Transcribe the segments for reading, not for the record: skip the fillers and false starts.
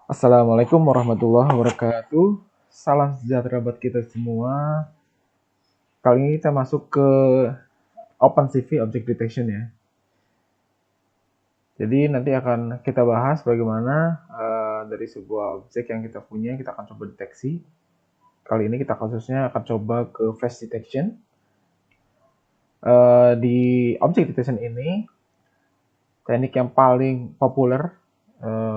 Assalamualaikum warahmatullahi wabarakatuh. Salam sejahtera buat kita semua. Kali ini kita masuk ke OpenCV Object Detection ya. Jadi nanti akan kita bahas bagaimana dari sebuah objek yang kita punya kita akan coba deteksi. Kali ini kita khususnya akan coba ke face detection. Di object detection ini teknik yang paling populer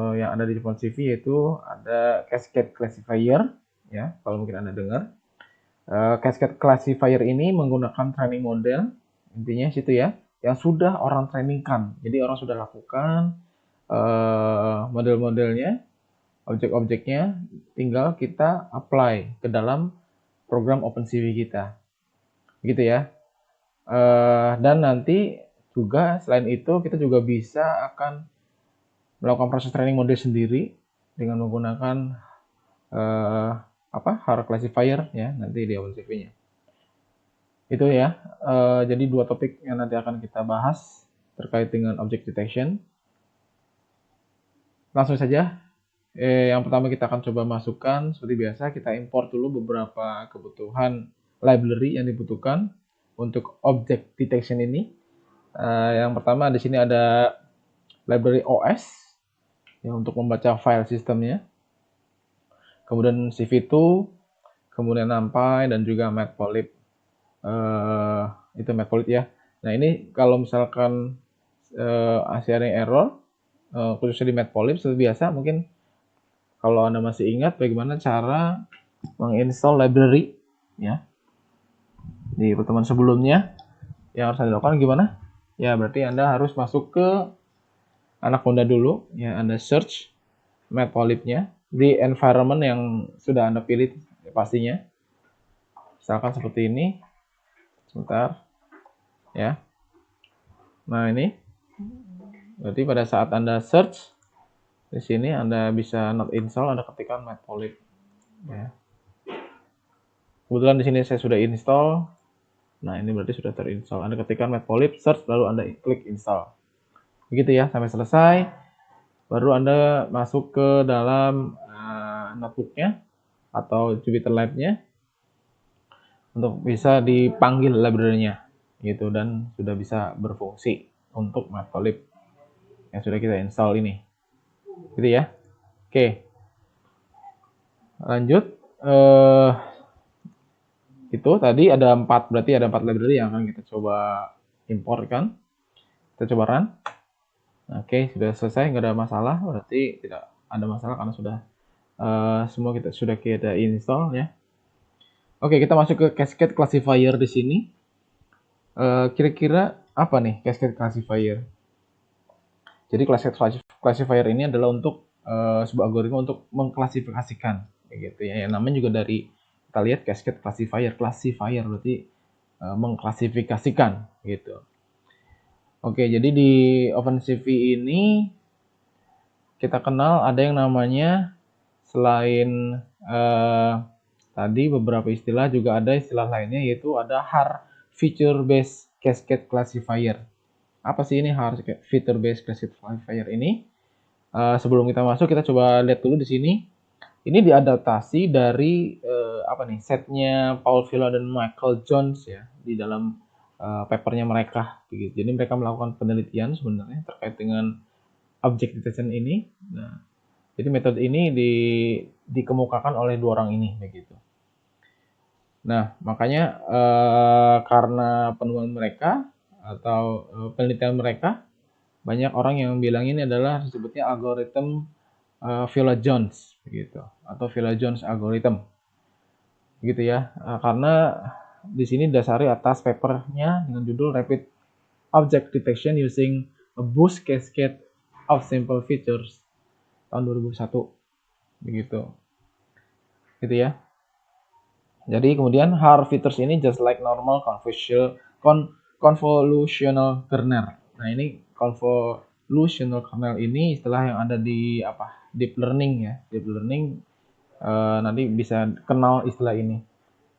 yang ada di OpenCV yaitu ada cascade classifier ya, kalau mungkin Anda dengar. Cascade classifier ini menggunakan training model, intinya situ ya, yang sudah orang trainingkan. Jadi orang sudah lakukan model-modelnya, objek-objeknya, tinggal kita apply ke dalam program OpenCV kita, gitu ya. Dan nanti juga selain itu kita juga bisa akan melakukan proses training model sendiri dengan menggunakan hard classifier ya nanti di OpenCV-nya. Itu ya, jadi dua topik yang nanti akan kita bahas terkait dengan object detection. Langsung saja, yang pertama kita akan coba masukkan, seperti biasa kita import dulu beberapa kebutuhan library yang dibutuhkan untuk object detection ini. Yang pertama di sini ada library OS yang untuk membaca file sistemnya, kemudian CV2, kemudian NumPy dan juga Matplotlib. Itu Matplotlib ya. Nah ini kalau misalkan sharing error khususnya di Matplotlib seperti biasa, mungkin kalau Anda masih ingat bagaimana cara menginstall library ya di pertemuan sebelumnya, yang harus Anda lakukan gimana? Ya berarti Anda harus masuk ke anak bunda dulu ya, Anda search Matplotlib-nya di environment yang sudah Anda pilih pastinya. Misalkan seperti ini. Sebentar ya. Nah ini berarti pada saat Anda search di sini Anda bisa not install, Anda ketikkan Matplotlib ya. Kebetulan di sini saya sudah install. Nah ini berarti sudah terinstall. Anda ketikkan Matplotlib, search, lalu Anda klik install. Begitu ya sampai selesai. Baru Anda masuk ke dalam notebooknya atau Jupyter Lab-nya untuk bisa dipanggil library-nya gitu, dan sudah bisa berfungsi untuk Matplotlib yang sudah kita install ini, gitu ya. Oke, lanjut. Itu tadi ada 4, berarti ada 4 library yang akan kita coba importkan. Kita coba run. Oke, sudah selesai, nggak ada masalah, berarti tidak ada masalah karena sudah semua sudah kita install ya. Oke, kita masuk ke cascade classifier di sini. Kira-kira apa nih cascade classifier? Jadi cascade classifier ini adalah untuk sebuah algoritma untuk mengklasifikasikan, gitu ya. Yang namanya juga dari kita lihat cascade classifier berarti mengklasifikasikan, gitu. Oke, jadi di OpenCV ini kita kenal ada yang namanya selain tadi beberapa istilah, juga ada istilah lainnya yaitu ada hard feature based cascade classifier. Apa sih ini hard feature based cascade classifier ini? Sebelum kita masuk, kita coba lihat dulu di sini. Ini diadaptasi dari setnya Paul Villa dan Michael Jones ya di dalam papernya mereka. Gitu. Jadi mereka melakukan penelitian sebenarnya terkait dengan object detection ini. Nah, jadi metode ini dikemukakan oleh dua orang ini begitu. Nah, makanya karena penemuan mereka atau penelitian mereka, banyak orang yang bilang ini adalah disebutnya algoritma Villa-Jones begitu, atau Villa-Jones algorithm, gitu ya. Karena di sini dasari atas papernya dengan judul Rapid Object Detection Using a Boost Cascade of Simple Features tahun 2001, begitu, gitu ya. Jadi kemudian hard features ini just like normal convolutional kernel. Nah ini convolutional kernel ini istilah yang ada di deep learning ya. Deep learning nanti bisa kenal istilah ini.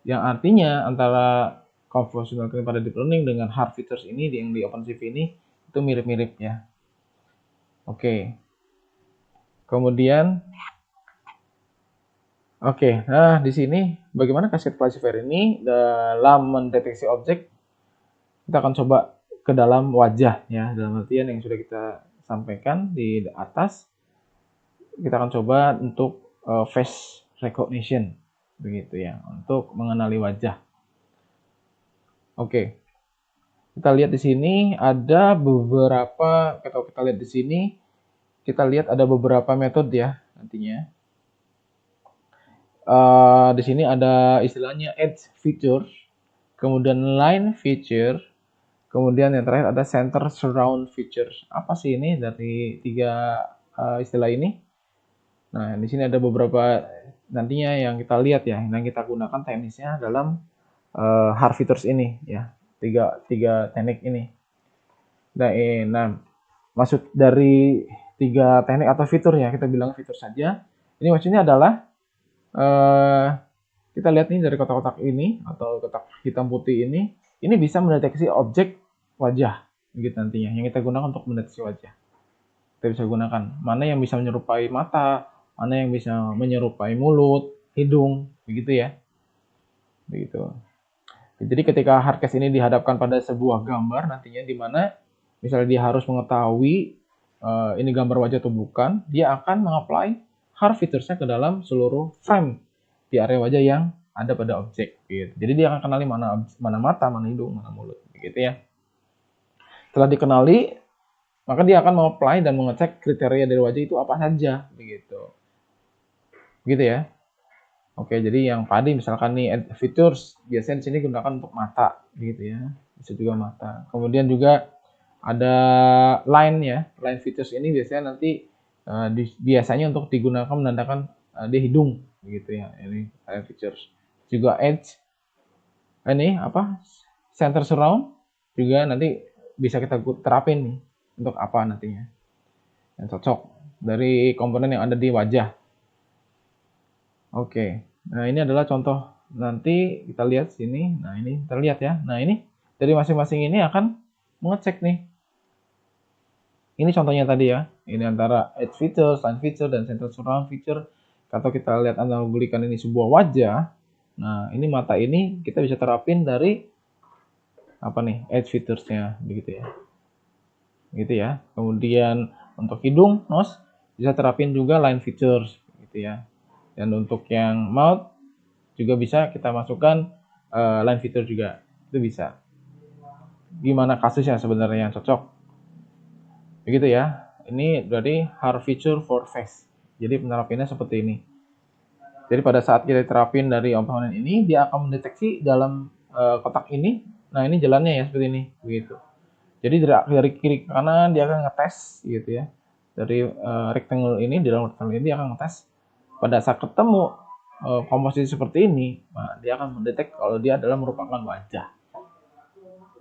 Yang artinya antara convolutional kernel pada deep learning dengan hard features ini yang di OpenCV ini itu mirip-mirip ya. Oke. Kemudian Oke, nah di sini bagaimana Cascade Classifier ini dalam mendeteksi objek, kita akan coba ke dalam wajah ya, dalam artian yang sudah kita sampaikan di atas, kita akan coba untuk face recognition begitu ya, untuk mengenali wajah. Oke. Kita lihat di sini ada beberapa, kalau kita lihat di sini, kita lihat ada beberapa metode ya nantinya. Di sini ada istilahnya edge feature, kemudian line feature, kemudian yang terakhir ada center surround feature. Apa sih ini dari tiga istilah ini? Nah, di sini ada beberapa nantinya yang kita lihat ya, yang kita gunakan teknisnya dalam hard features ini ya, tiga teknik ini. Nah, maksud dari tiga teknik atau fitur ya, kita bilang fitur saja. Ini maksudnya adalah kita lihat nih dari kotak-kotak ini atau kotak hitam putih ini bisa mendeteksi objek wajah gitu nantinya yang kita gunakan untuk mendeteksi wajah. Kita bisa gunakan mana yang bisa menyerupai mata, mana yang bisa menyerupai mulut, hidung, begitu ya. Begitu. Jadi ketika hardcase ini dihadapkan pada sebuah gambar nantinya di mana misalnya dia harus mengetahui ini gambar wajah atau bukan, dia akan mengapply hard features-nya ke dalam seluruh frame di area wajah yang ada pada objek. Gitu. Jadi dia akan kenali mana mata, mana hidung, mana mulut, begitu ya. Setelah dikenali, maka dia akan mengapply dan mengecek kriteria dari wajah itu apa saja, begitu. Begitu ya. Oke, jadi yang tadi misalkan nih add features biasanya di sini gunakan untuk mata, gitu ya. Bisa juga mata. Kemudian juga ada line ya, line features ini biasanya nanti biasanya untuk digunakan menandakan dia hidung, gitu ya. Ini line features. Juga edge, ini apa? Center surround juga nanti bisa kita terapin nih untuk apa nantinya yang cocok dari komponen yang ada di wajah. Oke. Nah, ini adalah contoh nanti kita lihat sini. Nah, ini terlihat ya. Nah, ini dari masing-masing ini akan mengecek nih. Ini contohnya tadi ya. Ini antara edge feature, line feature, dan center surround feature. Kalau kita lihat analogikan ini sebuah wajah. Nah, ini mata ini kita bisa terapin dari apa nih? Edge features-nya begitu ya. Gitu ya. Kemudian untuk hidung, nose bisa terapin juga line features gitu ya. Dan untuk yang mouth juga bisa kita masukkan line feature juga, itu bisa. Gimana kasusnya sebenarnya yang cocok, begitu ya. Ini berarti hard feature for face, jadi penerapannya seperti ini. Jadi pada saat kita terapin dari komponen ini, dia akan mendeteksi dalam kotak ini. Nah, ini jalannya ya seperti ini, begitu. Jadi dari kiri ke kanan dia akan ngetes gitu ya. Dari rectangle ini, di dalam rectangle ini dia akan ngetes. Pada saat ketemu komposisi seperti ini, nah, dia akan mendetek kalau dia adalah merupakan wajah.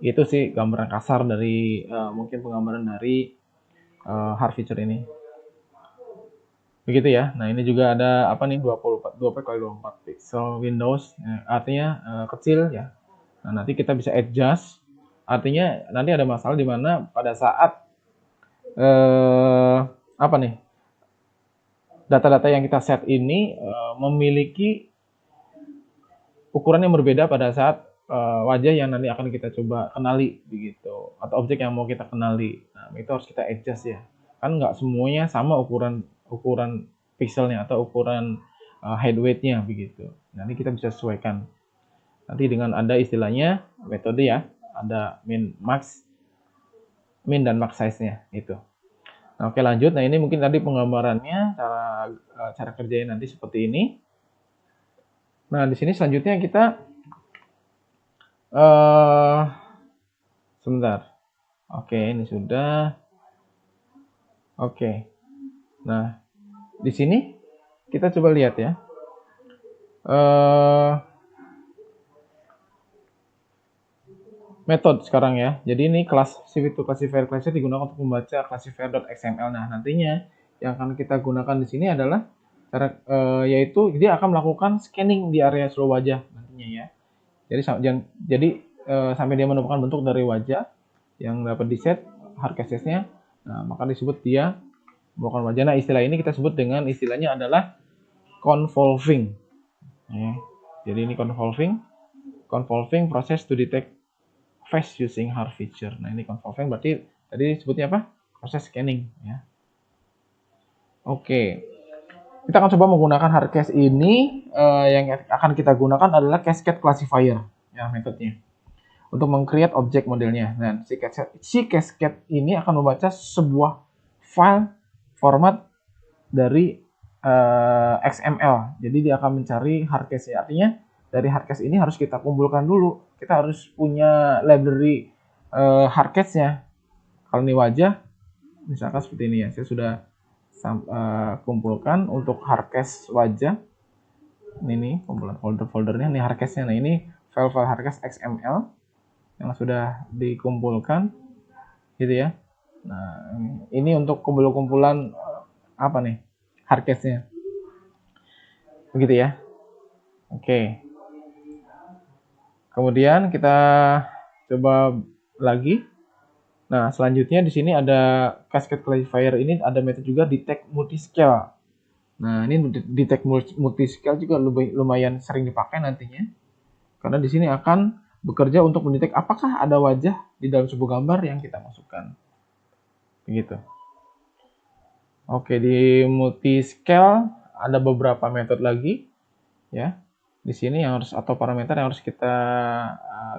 Itu sih gambaran kasar dari mungkin penggambaran dari hard feature ini. Begitu ya. Nah, ini juga ada apa nih 24 kali 24 pixel Windows, artinya kecil ya. Nah, nanti kita bisa adjust. Artinya nanti ada masalah di mana pada saat apa nih? Data-data yang kita set ini memiliki ukuran yang berbeda pada saat wajah yang nanti akan kita coba kenali begitu, atau objek yang mau kita kenali. Nah, itu harus kita adjust ya. Kan nggak semuanya sama ukuran pixelnya atau ukuran head weight-nya begitu. Nanti kita bisa sesuaikan. Nanti dengan ada istilahnya metode ya, ada min dan max size-nya itu. Nah, oke lanjut. Nah, ini mungkin tadi penggambarannya cara kerjanya nanti seperti ini. Nah, di sini selanjutnya kita sebentar. Oke, ini sudah. Oke. Nah, di sini kita coba lihat ya. Metode sekarang ya. Jadi ini kelas Civic2 Classifier class-nya digunakan untuk membaca classifier.xml. Nah, nantinya yang akan kita gunakan di sini adalah cara yaitu dia akan melakukan scanning di area seluruh wajah nantinya ya. Jadi sampai dia menemukan bentuk dari wajah yang dapat di-set hard cases-nya. Nah, maka disebut dia melakukan wajah. Nah, istilah ini kita sebut dengan istilahnya adalah convolving. Ya. Jadi ini convolving process to detect face using hard feature. Nah, ini convolving berarti tadi sebutnya apa? Proses scanning ya. Oke. Kita akan coba menggunakan hard case ini. Yang akan kita gunakan adalah cascade classifier ya metodenya untuk meng-create objek modelnya. Nah, si cascade ini akan membaca sebuah file format dari XML. Jadi dia akan mencari hard case-nya. Artinya dari hard case ini harus kita kumpulkan dulu. Kita harus punya library hard case-nya. Kalau ini wajah, misalkan seperti ini ya. Saya sudah kumpulkan untuk hard case wajah. Ini nih kumpulan folder-foldernya. Ini hard case-nya. Nah, ini file-file hard case XML yang sudah dikumpulkan gitu ya. Nah, ini untuk kumpulan apa nih? Hard case-nya. Begitu ya. Oke. Kemudian kita coba lagi. Nah, selanjutnya di sini ada cascade classifier ini ada metode juga detect multiscale. Nah, ini detect multiscale juga lumayan sering dipakai nantinya. Karena di sini akan bekerja untuk mendetek apakah ada wajah di dalam sebuah gambar yang kita masukkan. Begitu. Oke, di multiscale ada beberapa metode lagi ya. Di sini yang harus atau parameter yang harus kita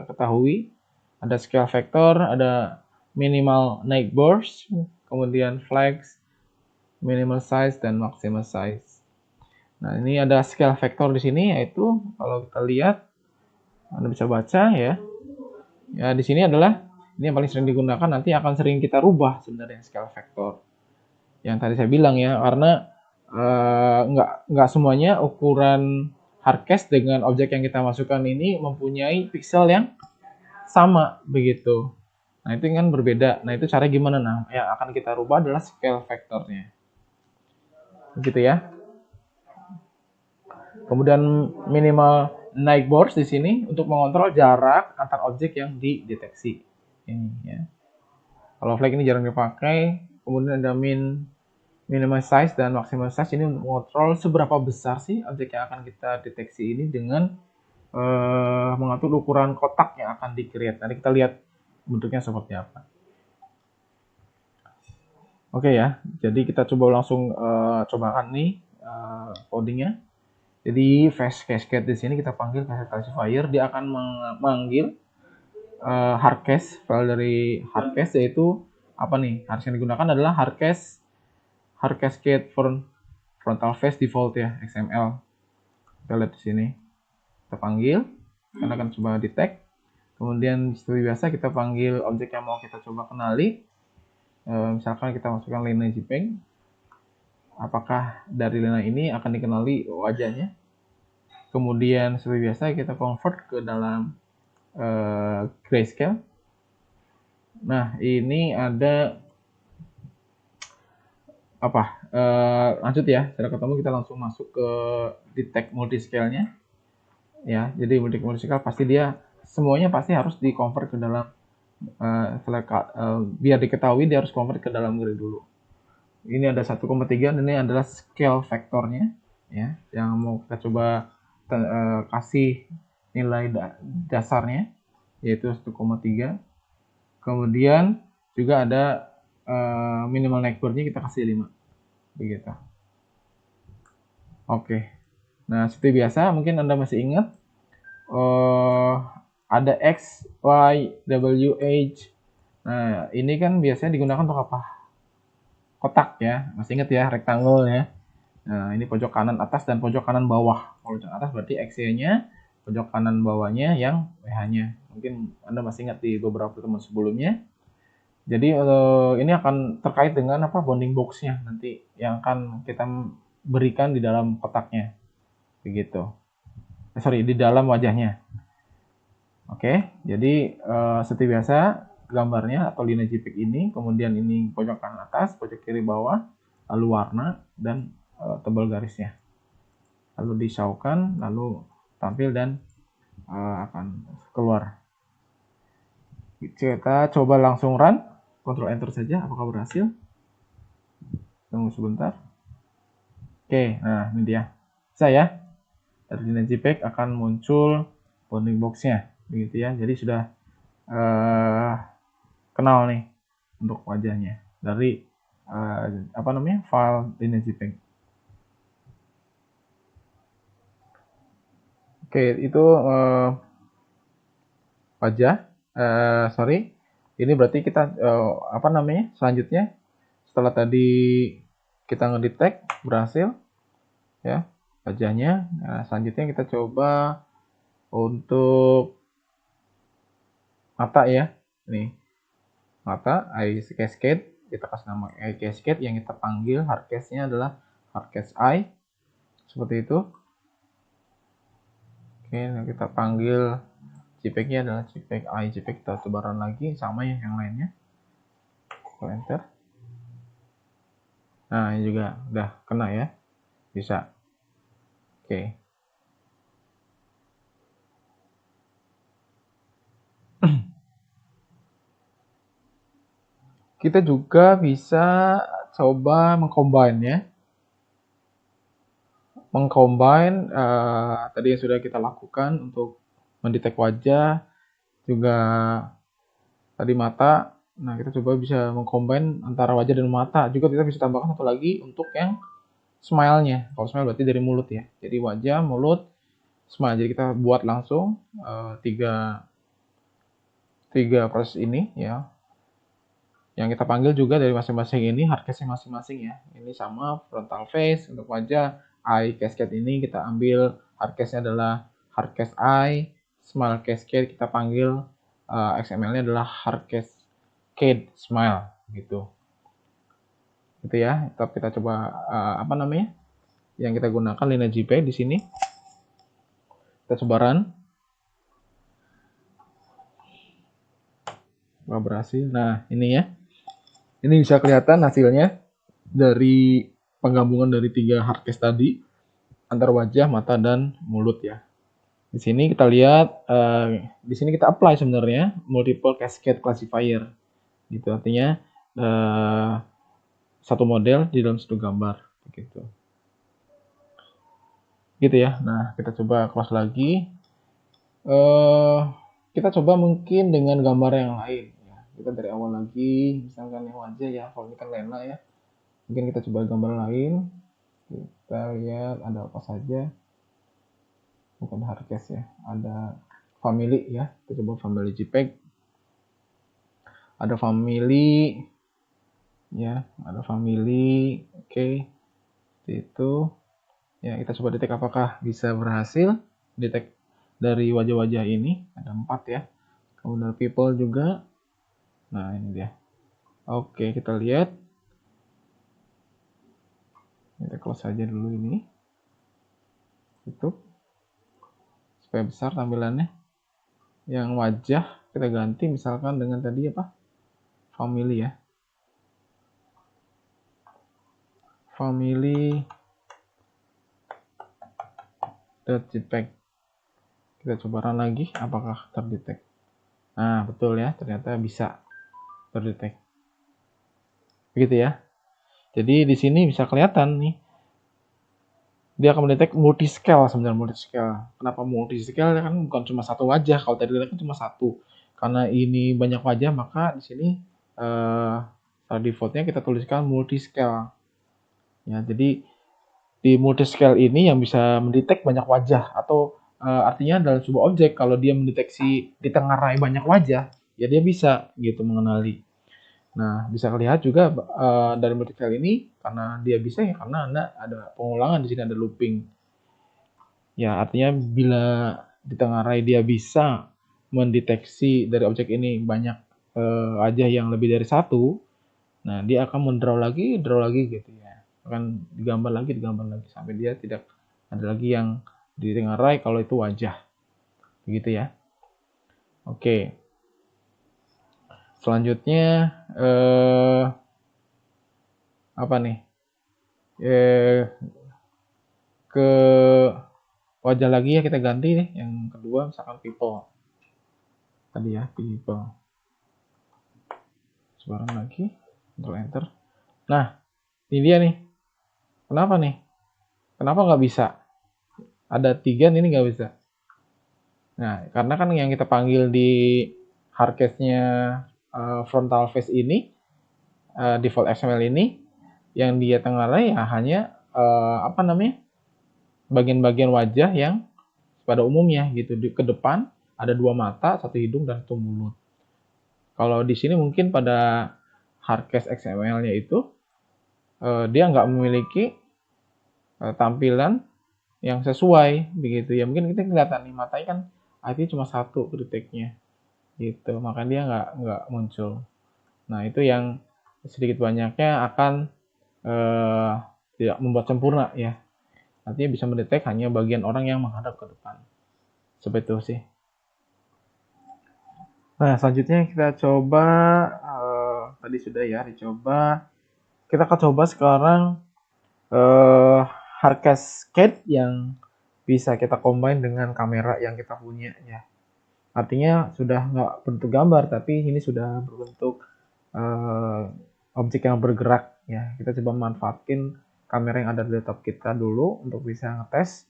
ketahui ada scale factor, ada minimal naik burst, kemudian flex, minimal size dan maximal size. Nah, ini ada scale factor di sini yaitu kalau kita lihat Anda bisa baca ya. Ya, di sini adalah ini yang paling sering digunakan, nanti akan sering kita rubah sebenarnya scale factor. Yang tadi saya bilang ya, karena nggak semuanya ukuran hardcase dengan objek yang kita masukkan ini mempunyai pixel yang sama begitu. Nah, itu kan berbeda. Nah, itu cara gimana? Nah, yang akan kita rubah adalah scale factornya. Begitu ya. Kemudian minimal naik burst di sini untuk mengontrol jarak antar objek yang dideteksi. Ini ya. Kalau flag ini jarang dipakai. Kemudian ada minimal size dan maximal size ini untuk mengontrol seberapa besar sih objek yang akan kita deteksi ini dengan mengatur ukuran kotak yang akan di-create. Nanti kita lihat bentuknya seperti apa. Oke ya, jadi kita coba langsung cobakan nih codingnya. Jadi face cascade di sini kita panggil cascade classifier, dia akan memanggil hardcase, file dari hardcase yaitu apa nih? Harus yang digunakan adalah hardcase cascade frontal face default ya, XML. Kita lihat di sini. Kita panggil, kita akan coba detect. Kemudian seperti biasa kita panggil objek yang mau kita coba kenali. Misalkan kita masukkan line JPEG. Apakah dari line ini akan dikenali wajahnya? Kemudian seperti biasa kita convert ke dalam grayscale. Nah, ini ada apa? Lanjut ya, setelah ketemu kita langsung masuk ke detect multiscale-nya. Ya, jadi multiscale pasti dia semuanya pasti harus di-convert ke dalam biar diketahui dia harus convert ke dalam grid dulu. Ini ada 1,3 dan ini adalah scale factornya ya, yang mau kita coba kasih nilai dasarnya yaitu 1,3. Kemudian juga ada minimal neighbor-nya kita kasih 5. Begitu. Oke. Nah, seperti biasa mungkin Anda masih ingat ada X, Y, W, H. Nah, ini kan biasanya digunakan untuk apa? Kotak ya. Masih ingat ya, rektangel ya. Nah, ini pojok kanan atas dan pojok kanan bawah. Pojok atas berarti X-nya, pojok kanan bawahnya yang WH-nya. Mungkin Anda masih ingat di beberapa pertemuan sebelumnya. Jadi ini akan terkait dengan apa bounding box-nya nanti yang akan kita berikan di dalam kotaknya. Begitu. Di dalam wajahnya. Oke, jadi seperti biasa gambarnya atau line JPEG ini, kemudian ini pojok kanan atas, pojok kiri bawah, lalu warna dan tebal garisnya. Lalu disaukan, lalu tampil dan akan keluar. Kita coba langsung run, Ctrl Enter saja, apakah berhasil? Tunggu sebentar. Oke, nah ini dia. Bisa ya? dari lina JPEG akan muncul bounding box-nya, begitu ya. Jadi sudah kenal nih untuk wajahnya dari file lina JPEG. Oke, itu wajah. Ini berarti kita selanjutnya setelah tadi kita ngedetect berhasil ya wajahnya. Nah, selanjutnya kita coba untuk mata ya. Nih, mata eye cascade, kita kasih nama eye cascade, yang kita panggil hardcase-nya adalah hardcase eye. Seperti itu. Oke, nah kita panggil JPEG-nya adalah JPEG eye JPEG, kita coba run lagi sama ya yang lainnya. Enter. Nah, ini juga udah kena ya. Bisa. Oke. Kita juga bisa coba mengcombine ya. Mengcombine tadi yang sudah kita lakukan untuk mendetek wajah, juga tadi mata. Nah, kita coba bisa mengcombine antara wajah dan mata. Juga kita bisa tambahkan satu lagi untuk yang smile-nya. Kalau smile berarti dari mulut ya. Jadi wajah, mulut, smile. Jadi kita buat langsung tiga proses ini ya. Yang kita panggil juga dari masing-masing ini hardcase-nya masing-masing ya. Ini sama frontal face untuk wajah, eye cascade ini kita ambil hardcase-nya adalah hardcase eye, smile cascade kita panggil XML-nya adalah hardcase smile gitu. Gitu ya. Kita coba yang kita gunakan lina JPEG di sini. Kita coba run. Berhasil. Nah, ini ya. Ini bisa kelihatan hasilnya dari penggabungan dari 3 hardcase tadi antara wajah, mata, dan mulut ya. Di sini kita lihat, di sini kita apply sebenarnya multiple cascade classifier, gitu. Artinya satu model di dalam satu gambar, begitu. Gitu ya. Nah, kita coba close lagi. Kita coba mungkin dengan gambar yang lain. Kita dari awal lagi, misalkan yang wajah ya, kalau ini kan Lena ya. Mungkin kita coba gambar lain. Kita lihat ada apa saja. Bukan hardcase ya, ada family ya. Kita coba family JPEG. Ada family ya, ada family. Oke. Itu ya, kita coba detek apakah bisa berhasil detek dari wajah-wajah ini. Ada 4 ya. Kemudian people juga. Nah, ini dia. Oke, kita lihat. Kita close saja dulu ini. Tutup. Supaya besar tampilannya. Yang wajah kita ganti misalkan dengan tadi apa? Family ya. Family .jpeg. Kita coba run lagi apakah terdetek. Nah, betul ya, ternyata bisa terdetek. Begitu ya. Jadi di sini bisa kelihatan nih. Dia akan mendetek multiscale sebenarnya, multiscale. Kenapa multiscale? Kan bukan cuma satu wajah. Kalau tadi kan cuma satu. Karena ini banyak wajah, maka di sini defaultnya kita tuliskan multiscale. Ya, jadi di multiscale ini yang bisa mendetek banyak wajah, atau artinya dalam sebuah objek kalau dia mendeteksi ditengarai banyak wajah, ya dia bisa gitu mengenali. Nah, bisa lihat juga dari multiscale ini karena dia bisa ya karena ada pengulangan di sini, ada looping. Ya, artinya bila ditengarai dia bisa mendeteksi dari objek ini banyak wajah yang lebih dari satu. Nah, dia akan mendraw lagi gitu ya. Akan digambar lagi sampai dia tidak ada lagi yang ditengarai kalau itu wajah. Begitu ya. Oke. Selanjutnya apa nih? Ke wajah lagi ya, kita ganti nih. Yang kedua misalkan people. Tadi ya, people. Sekarang lagi, Ctrl Enter. Nah, ini dia nih. Kenapa nih? Kenapa nggak bisa? ada 3 ini nggak bisa. Nah, karena kan yang kita panggil di hardcase-nya frontal face ini, default XML ini, yang dia tengarai ya hanya apa namanya, bagian-bagian wajah yang pada umumnya gitu. Ke depan ada 2 mata, 1 hidung, dan 1 mulut. Kalau di sini mungkin pada hardcase XML-nya itu dia nggak memiliki tampilan yang sesuai begitu ya. Mungkin kita kelihatan nih matanya kan artinya cuma 1 kritiknya gitu, makanya dia nggak muncul. Nah, itu yang sedikit banyaknya akan eh, tidak membuat sempurna ya. Artinya bisa mendetek hanya bagian orang yang menghadap ke depan. Seperti itu sih. Nah, selanjutnya kita coba tadi sudah ya dicoba. Kita akan coba sekarang eh hard cascade yang bisa kita combine dengan kamera yang kita punya ya. Artinya sudah nggak bentuk gambar, tapi ini sudah berbentuk eh, objek yang bergerak ya. Kita coba manfaatin kamera yang ada di laptop kita dulu untuk bisa ngetes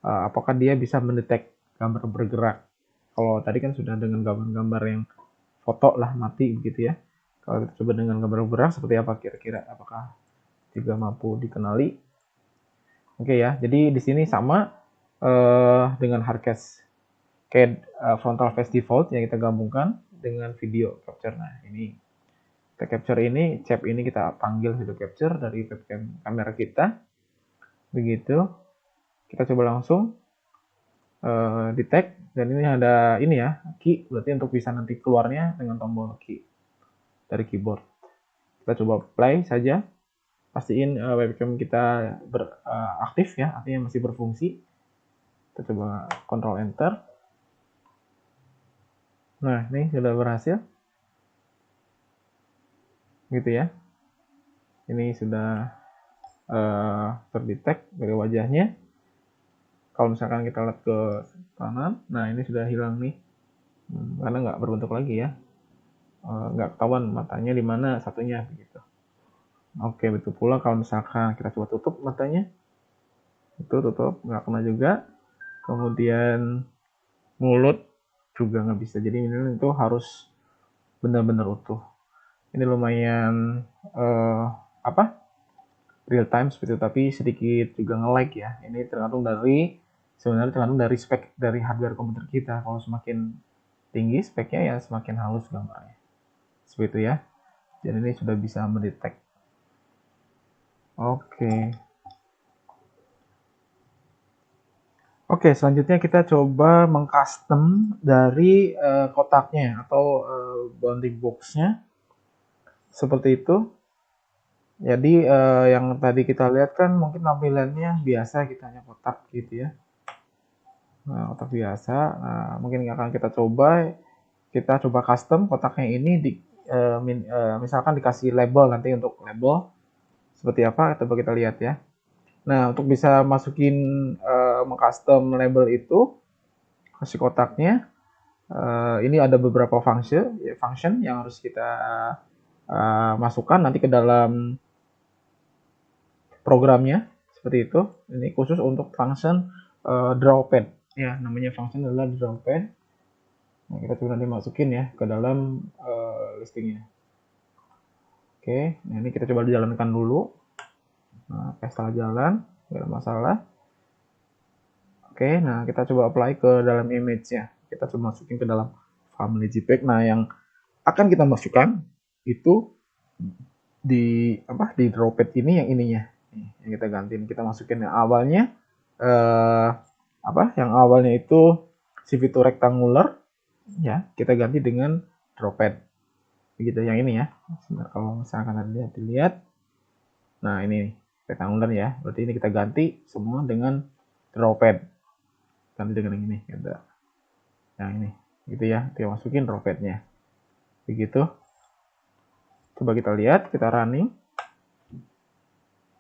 apakah dia bisa mendetek gambar bergerak. Kalau tadi kan sudah dengan gambar-gambar yang foto lah mati begitu ya. Kalau kita coba dengan gambar bergerak seperti apa kira-kira? Apakah juga mampu dikenali? Oke ya. Jadi di sini sama dengan hardcase kayak frontal face default yang kita gabungkan dengan video capture. Nah, ini kita capture ini, cap ini kita panggil video capture dari webcam kamera kita. Begitu. Kita coba langsung detect, dan ini ada ini ya, key, berarti untuk bisa nanti keluarnya dengan tombol key dari keyboard. Kita coba play saja. Pastiin webcam kita aktif ya, artinya masih berfungsi. Kita coba Ctrl Enter. Nah, ini sudah berhasil. Gitu ya. Ini sudah terdetek dari wajahnya. Kalau misalkan kita lihat ke kanan, nah ini sudah hilang nih. Karena nggak berbentuk lagi ya. Nggak ketahuan matanya di mana satunya begitu. Oke, betul pula kalau misalkan kita coba tutup matanya. Itu tutup, nggak kena juga. Kemudian mulut juga nggak bisa. Jadi ini itu harus benar-benar utuh. Ini lumayan real time seperti itu, tapi sedikit juga nge-lag ya. Ini sebenarnya tergantung dari spek dari hardware komputer kita. Kalau semakin tinggi speknya ya semakin halus gambarnya. Seperti itu ya. Dan ini sudah bisa mendetek. Oke, selanjutnya kita coba mengcustom dari kotaknya atau bounding box-nya. Seperti itu. Jadi yang tadi kita lihat kan mungkin tampilannya biasa, kita hanya kotak gitu ya. Nah, kotak biasa. Nah, mungkin akan kita coba custom kotaknya ini misalkan dikasih label nanti untuk label seperti apa, coba kita lihat ya. Nah, untuk bisa masukin mengcustom label itu kasih kotaknya, ini ada beberapa function yang harus kita masukkan nanti ke dalam programnya seperti itu. Ini khusus untuk function drawpad ya, namanya function adalah drawpad. Nah, kita coba nanti masukin ya ke dalam listingnya. Oke, nah ini kita coba dijalankan dulu. Nah, setelah jalan, nggak ada masalah. Oke, nah kita coba apply ke dalam image-nya. Kita coba masukin ke dalam family JPEG. Nah, yang akan kita masukkan itu di drawpad ini yang ininya. Yang kita gantiin, kita masukin yang awalnya yang awalnya itu CV2 rectangular ya, kita ganti dengan drawpad. Begitu yang ini ya. Sebentar, kalau misalkan ada dilihat. Nah, ini rectangular ya. Berarti ini kita ganti semua dengan drawpad. Ganti dengan yang ini gitu. Yang ini gitu ya. Kita masukin drawpadnya. Begitu. Coba kita lihat, kita running.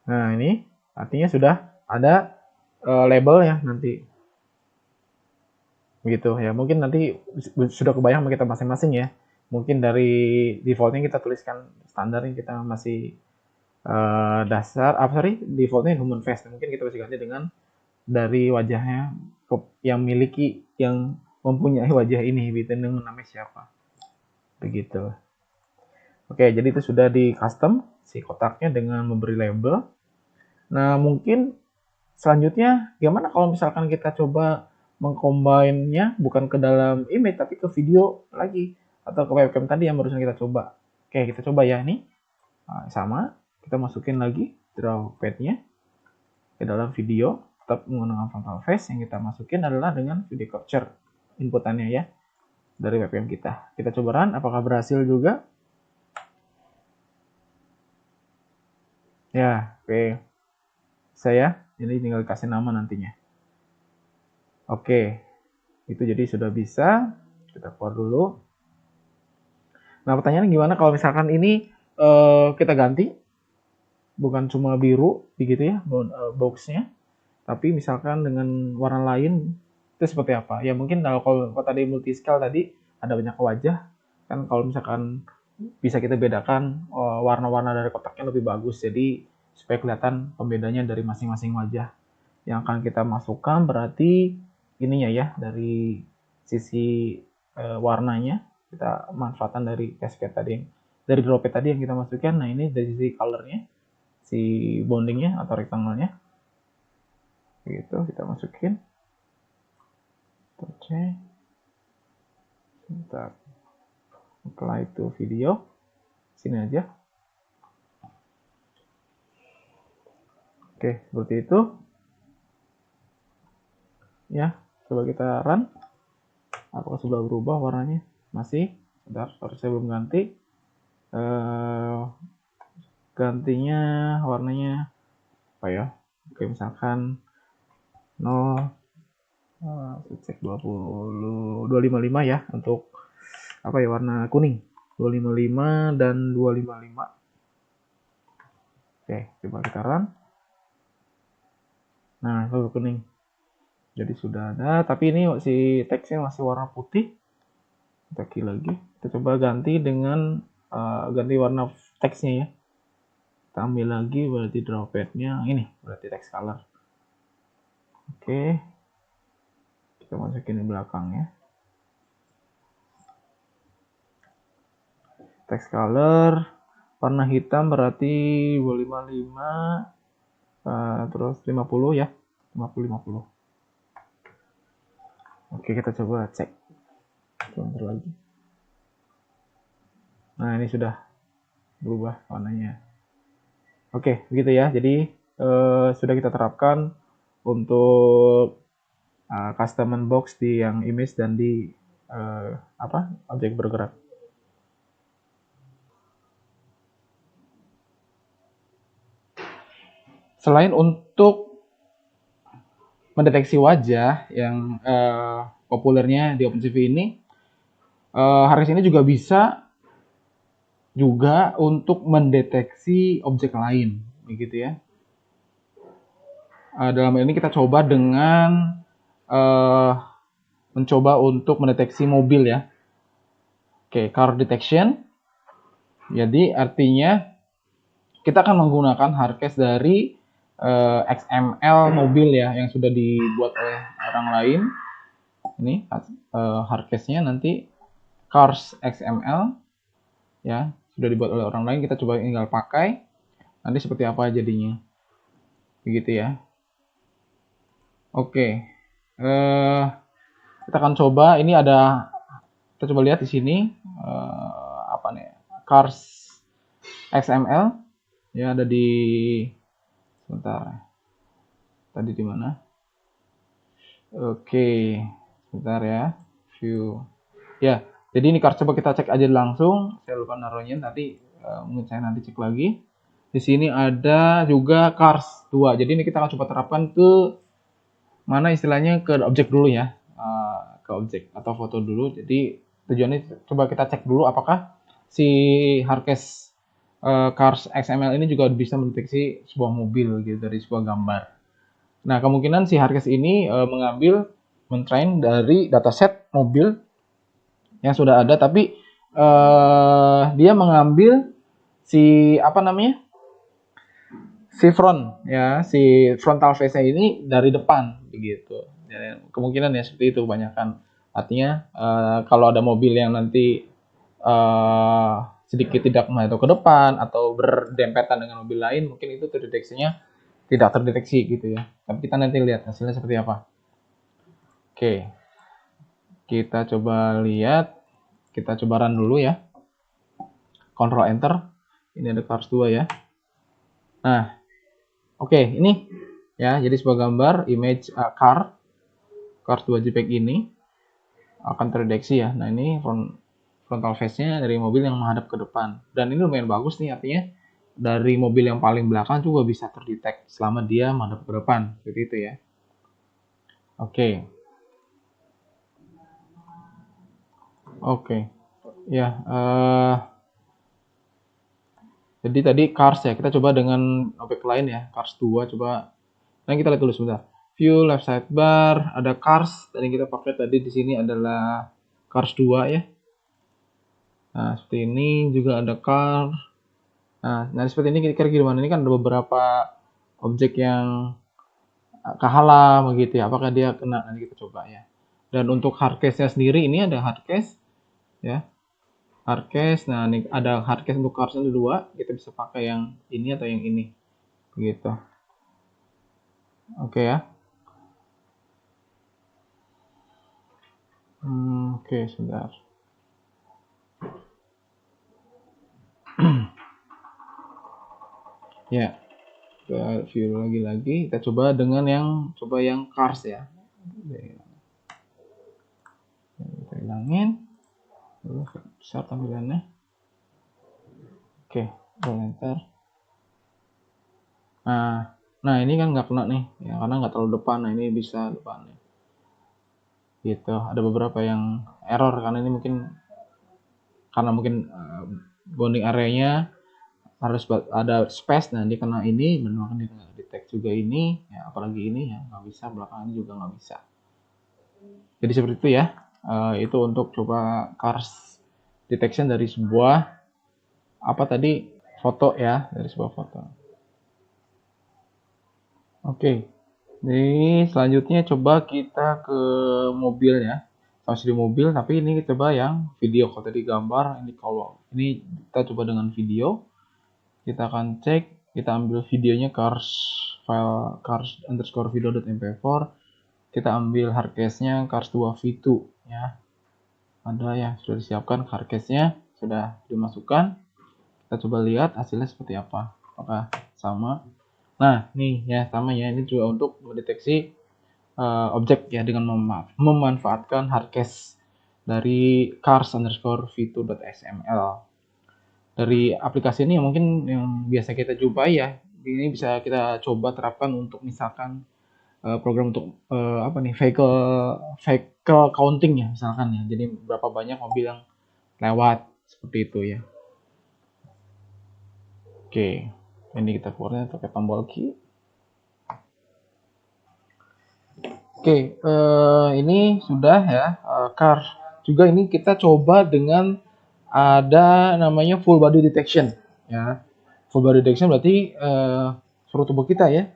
Nah, ini artinya sudah ada label ya nanti. Begitu ya. Mungkin nanti sudah kebayang sama kita masing-masing ya. Mungkin dari defaultnya kita tuliskan standarnya kita masih defaultnya human face. Mungkin kita bisa ganti dengan dari wajahnya yang mempunyai wajah ini, ditentukan namanya siapa. Begitu. Oke, jadi itu sudah di custom si kotaknya dengan memberi label. Nah, mungkin selanjutnya gimana kalau misalkan kita coba mengcombine-nya bukan ke dalam image tapi ke video lagi atau ke webcam tadi yang barusan kita coba. Oke, kita coba ya ini. Nah, sama, kita masukin lagi draw pad-nya ke dalam video, tetap menggunakan frontal face. Yang kita masukin adalah dengan video capture inputannya ya dari webcam kita. Kita coba run, apakah berhasil juga? Ya, oke. Saya ini tinggal kasih nama nantinya. Oke, itu jadi sudah bisa. Kita keluar dulu. Nah, pertanyaannya gimana kalau misalkan ini kita ganti, bukan cuma biru begitu ya boxnya, tapi misalkan dengan warna lain, itu seperti apa? Ya mungkin kalau tadi multi scale tadi ada banyak wajah, kan kalau misalkan bisa kita bedakan warna-warna dari kotaknya lebih bagus, jadi supaya kelihatan pembedanya dari masing-masing wajah yang akan kita masukkan. Berarti ininya ya, dari sisi warnanya kita manfaatkan dari cascade tadi, dari droplet tadi yang kita masukkan. Nah, ini dari sisi colornya, si bondingnya atau rectangle-nya gitu kita masukin. Oke, kita apply to video, sini aja. Oke, seperti itu ya. Coba kita run, apakah sudah berubah warnanya? Masih. Sebentar, harus saya belum ganti. Gantinya warnanya apa ya? Oke, misalkan 0 cek 255 ya untuk apa ya, warna kuning 255 dan 255. Oke, coba kita run. Nah, itu kuning. Jadi sudah ada, tapi ini si teksnya masih warna putih. Kita klik lagi. Kita coba ganti dengan ganti warna teksnya ya. Kita ambil lagi berarti drawpad-nya ini, berarti text color. Oke. Kita masukin di belakangnya. Text color warna hitam berarti 255 terus 50 ya. 50. Oke, kita coba cek. Sebentar lagi. Nah, ini sudah berubah warnanya. Oke, begitu ya. Jadi sudah kita terapkan untuk custom box di yang image dan di objek bergerak. Selain untuk mendeteksi wajah yang populernya di OpenCV ini, Harkes ini juga bisa untuk mendeteksi objek lain, begitu ya. Dalam hal ini kita coba dengan mencoba untuk mendeteksi mobil ya. Oke, car detection. Jadi artinya kita akan menggunakan Harkes dari XML mobil ya yang sudah dibuat oleh orang lain. Ini Harkesnya nanti cars XML ya, sudah dibuat oleh orang lain. Kita coba tinggal pakai, nanti seperti apa jadinya, begitu ya. Oke, kita akan coba. Ini ada, kita coba lihat di sini apa nih, cars XML ya, ada di, sebentar, tadi di mana? Oke, sebentar ya, view ya. Jadi ini cars, coba kita cek aja langsung. Saya lupa naruhnya, nanti mungkin saya nanti cek lagi. Di sini ada juga cars 2. Jadi ini kita akan coba terapkan ke mana, istilahnya ke objek dulu ya, ke objek atau foto dulu. Jadi tujuannya coba kita cek dulu apakah si Harkes cars XML ini juga bisa mendeteksi sebuah mobil gitu dari sebuah gambar. Nah, kemungkinan si Harkes ini mentrain dari dataset mobil yang sudah ada, tapi dia mengambil si si front ya, si frontal face-nya ini dari depan begitu. Jadi, kemungkinan ya seperti itu kebanyakan. Artinya kalau ada mobil yang nanti sedikit tidak menghadap ke depan atau berdempetan dengan mobil lain, mungkin itu terdeteksinya tidak terdeteksi gitu ya. Tapi kita nanti lihat hasilnya seperti apa. Oke, kita coba lihat, kita coba run dulu ya. Ctrl Enter, ini ada Cars 2 ya. Nah, oke, ini ya, jadi sebuah gambar image Cars 2 JPEG ini akan terdeteksi ya. Nah, ini frontal face-nya dari mobil yang menghadap ke depan. Dan ini lumayan bagus nih, artinya dari mobil yang paling belakang juga bisa terdetek selama dia menghadap ke depan. Seperti itu ya. Oke. Oke. Ya, jadi tadi Cars ya, kita coba dengan objek lain ya, Cars 2 coba. Nah, kita lihat dulu sebentar. View left sidebar, ada Cars, dan yang kita pakai tadi di sini adalah Cars 2 ya. Nah, seperti ini juga ada Cars. Nah, seperti ini kira-kira gimana? Ini kan ada beberapa objek yang kehalang begitu ya. Apakah dia kena? Nanti kita coba ya. Dan untuk hardcase-nya sendiri ini ada hardcase ya. Hardcase, nah ini ada hardcase untuk Cars 2, kita bisa pakai yang ini atau yang ini. Begitu. Oke ya. Oke, sebentar. Ya, kita view lagi. Kita coba dengan yang Cars ya. Kita hilangin. Lalu besar tampilannya. Oke, enter. Nah ini kan nggak kena nih, ya karena nggak terlalu depan. Nah ini bisa depan nih. Gitu. Ada beberapa yang error karena ini mungkin bonding areanya harus ada space. Nah dia kena ini, benar dia nggak detect juga ini. Ya apalagi ini ya nggak bisa, belakang ini juga nggak bisa. Jadi seperti itu ya. Itu untuk coba Cars detection dari sebuah foto ya, dari sebuah foto. Oke, jadi selanjutnya coba kita ke mobil ya. Masih di mobil, tapi ini coba yang video. Kalau tadi gambar, ini kita coba dengan video. Kita akan cek, kita ambil videonya file cars_video.mp4. Kita ambil hardcase-nya Cars 2 V2 ya. Ada yang sudah disiapkan hardcase-nya, sudah dimasukkan. Kita coba lihat hasilnya seperti apa. Apakah sama? Nah, nih ya sama ya. Ini juga untuk mendeteksi objek ya dengan memanfaatkan hardcase dari cars_v2.xml. Dari aplikasi ini mungkin yang biasa kita jumpai ya. Ini bisa kita coba terapkan untuk misalkan program untuk vehicle counting ya misalkan ya. Jadi berapa banyak mobil yang lewat seperti itu ya. Oke. Ini kita keluarnya pakai tombol key. Oke, ini sudah ya car. Juga ini kita coba dengan ada namanya full body detection ya. Full body detection berarti seluruh tubuh kita ya,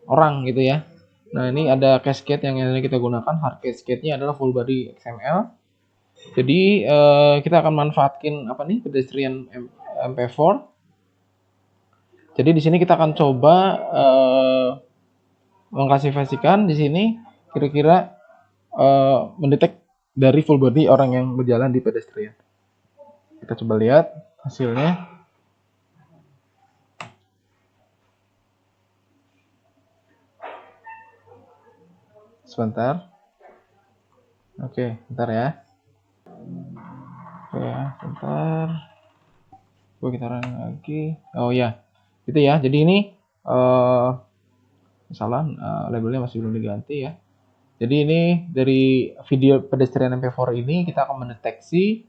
orang gitu ya. Nah ini ada cascade yang kita gunakan. Hard cascade-nya adalah full body XML. Jadi kita akan manfaatkan pedestrian MP4. Jadi di sini kita akan coba mengklasifikasikan di sini kira-kira mendetek dari full body orang yang berjalan di pedestrian. Kita coba lihat hasilnya. Sebentar. Oke, bentar ya. Oke ya, bentar. Kita run lagi. Oh ya, gitu ya. Jadi ini salah, labelnya masih belum diganti ya. Jadi ini dari video pedestrian MP4 ini kita akan mendeteksi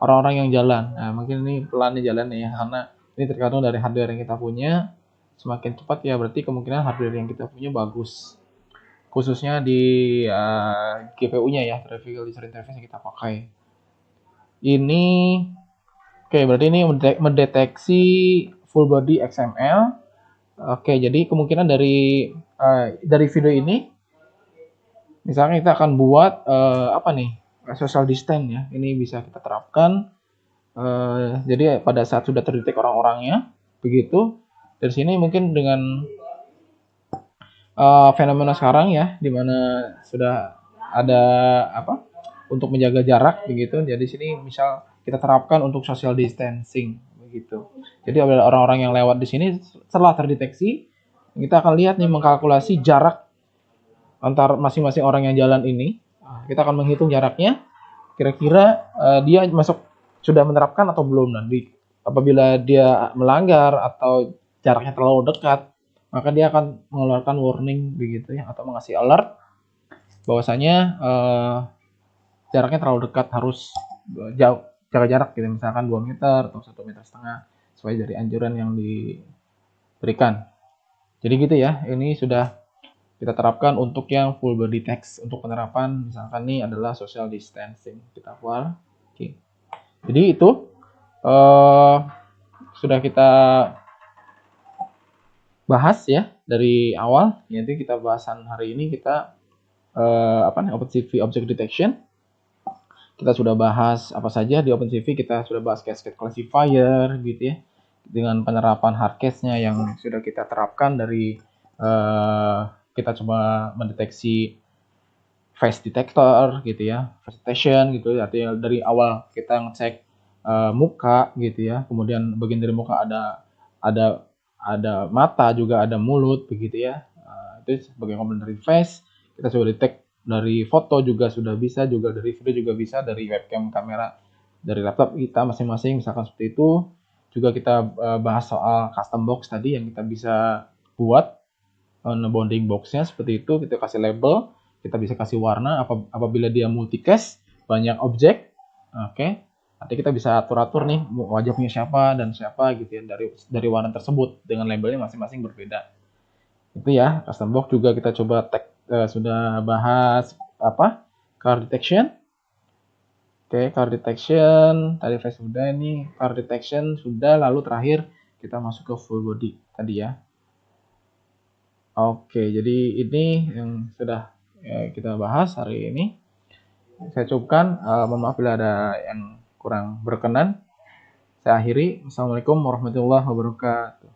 orang-orang yang jalan. Nah, mungkin ini pelan jalan ya, karena ini tergantung dari hardware yang kita punya. Semakin cepat ya berarti kemungkinan hardware yang kita punya bagus. Khususnya di GPU-nya ya, Graphical User Interface yang kita pakai. Ini oke, berarti ini mendeteksi full body XML Oke, jadi kemungkinan dari video ini, misalnya kita akan buat apa nih, social distance ya. Ini bisa kita terapkan. Jadi pada saat sudah terdetek orang-orangnya, begitu. Dari sini mungkin dengan fenomena sekarang ya, di mana sudah ada apa untuk menjaga jarak begitu. Jadi sini misal kita terapkan untuk social distancing begitu. Jadi ada orang-orang yang lewat di sini setelah terdeteksi, kita akan lihat nih mengkalkulasi jarak antar masing-masing orang yang jalan ini. Kita akan menghitung jaraknya, kira-kira dia masuk sudah menerapkan atau belum nanti. Apabila dia melanggar atau jaraknya terlalu dekat, maka dia akan mengeluarkan warning begitu ya, atau mengasih alert bahwasanya jaraknya terlalu dekat, harus jauh, jaga jarak gitu, misalkan 2 meter atau 1,5 meter sesuai dari anjuran yang diberikan. Jadi gitu ya, ini sudah kita terapkan untuk yang full body text. Untuk penerapan misalkan ini adalah social distancing, kita keluar. Oke. Jadi itu sudah kita bahas ya dari awal. Nanti kita bahasan hari ini kita OpenCV Object Detection. Kita sudah bahas apa saja di OpenCV. Kita sudah bahas cascade classifier gitu ya, dengan penerapan hardcase-nya yang sudah kita terapkan dari kita coba mendeteksi face detector gitu ya, face detection gitu ya, artinya dari awal kita ngecek muka gitu ya, kemudian bagian dari muka ada mata juga, ada mulut begitu ya. Itu sebagai komponen dari face. Kita coba detect dari foto juga sudah bisa, juga dari video juga bisa, dari webcam kamera dari laptop kita masing-masing misalkan seperti itu. Juga kita bahas soal custom box tadi yang kita bisa buat bonding boxnya seperti itu. Kita kasih label, kita bisa kasih warna apabila dia multicast, banyak objek. Oke. Nanti kita bisa atur-atur nih wajah punya siapa dan siapa gitu ya, dari warna tersebut dengan labelnya masing-masing berbeda. Itu ya, custom box juga kita coba sudah bahas apa? Car detection. Oke, car detection tadi face sudah, ini car detection sudah, lalu terakhir kita masuk ke full body tadi ya. Oke, jadi ini yang sudah kita bahas hari ini. Saya cukupkan, mohon maaf bila ada yang kurang berkenan. Saya akhiri. Assalamualaikum warahmatullahi wabarakatuh.